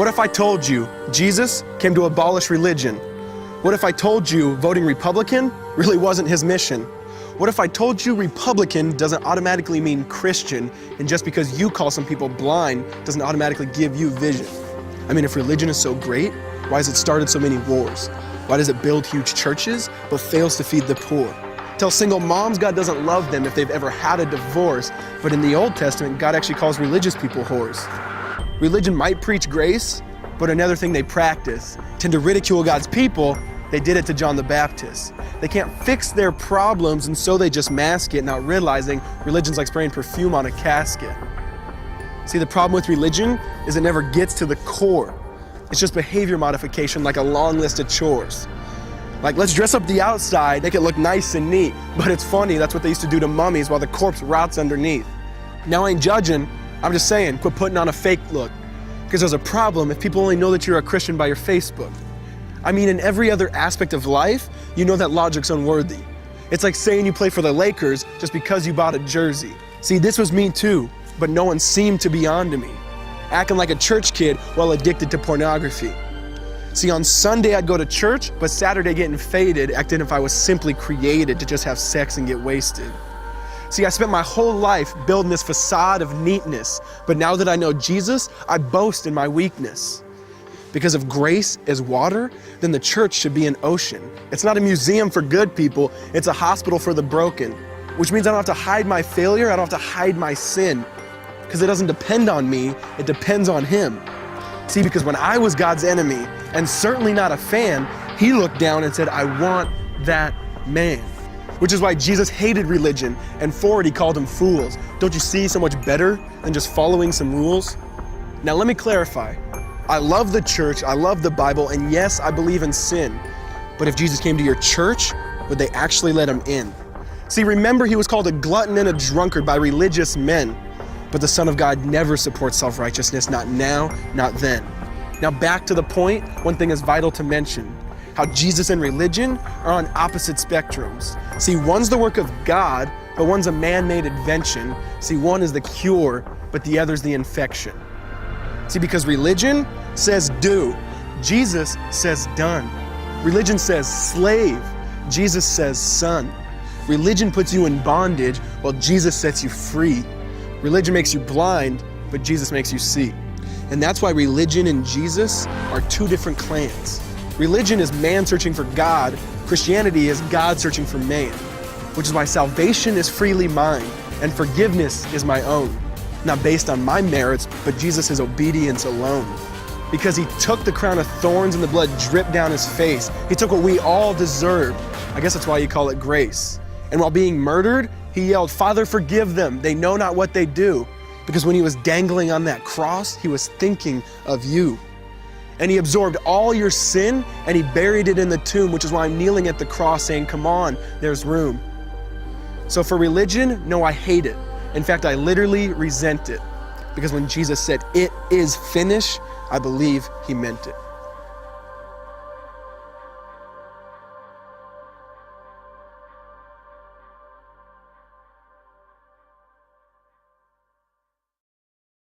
What if I told you Jesus came to abolish religion? What if I told you voting Republican really wasn't his mission? What if I told you Republican doesn't automatically mean Christian, and just because you call some people blind doesn't automatically give you vision? I mean, if religion is so great, why has it started so many wars? Why does it build huge churches but fails to feed the poor? Tell single moms God doesn't love them if they've ever had a divorce, but in the Old Testament, God actually calls religious people whores. Religion might preach grace, but another thing they practice, tend to ridicule God's people. They did it to John the Baptist. They can't fix their problems, and so they just mask it, not realizing religion's like spraying perfume on a casket. See, the problem with religion is it never gets to the core. It's just behavior modification, like a long list of chores. Like, let's dress up the outside, make it look nice and neat. But it's funny, that's what they used to do to mummies while the corpse rots underneath. Now, I ain't judging, I'm just saying, quit putting on a fake look. Because there's a problem if people only know that you're a Christian by your Facebook. I mean, in every other aspect of life, you know that logic's unworthy. It's like saying you play for the Lakers just because you bought a jersey. See, this was me too, but no one seemed to be on to me. Acting like a church kid while addicted to pornography. See, on Sunday I'd go to church, but Saturday getting faded, acting if I was simply created to just have sex and get wasted. See, I spent my whole life building this facade of neatness, but now that I know Jesus, I boast in my weakness. Because if grace is water, then the church should be an ocean. It's not a museum for good people, it's a hospital for the broken. Which means I don't have to hide my failure, I don't have to hide my sin. Because it doesn't depend on me, it depends on Him. See, because when I was God's enemy, and certainly not a fan, He looked down and said, I want that man. Which is why Jesus hated religion, and for it He called them fools. Don't you see so much better than just following some rules? Now let me clarify. I love the church, I love the Bible, and yes, I believe in sin. But if Jesus came to your church, would they actually let Him in? See, remember He was called a glutton and a drunkard by religious men. But the Son of God never supports self-righteousness, not now, not then. Now back to the point, one thing is vital to mention. How Jesus and religion are on opposite spectrums. See, one's the work of God, but one's a man-made invention. See, one is the cure, but the other's the infection. See, because religion says do, Jesus says done. Religion says slave, Jesus says son. Religion puts you in bondage, while Jesus sets you free. Religion makes you blind, but Jesus makes you see. And that's why religion and Jesus are two different clans. Religion is man searching for God. Christianity is God searching for man. Which is why salvation is freely mine, and forgiveness is my own. Not based on my merits, but Jesus' obedience alone. Because He took the crown of thorns and the blood dripped down His face. He took what we all deserved. I guess that's why you call it grace. And while being murdered, He yelled, Father, forgive them. They know not what they do. Because when He was dangling on that cross, He was thinking of you. And He absorbed all your sin and He buried it in the tomb, which is why I'm kneeling at the cross saying, come on, there's room. So for religion, no, I hate it. In fact, I literally resent it. Because when Jesus said, it is finished, I believe He meant it.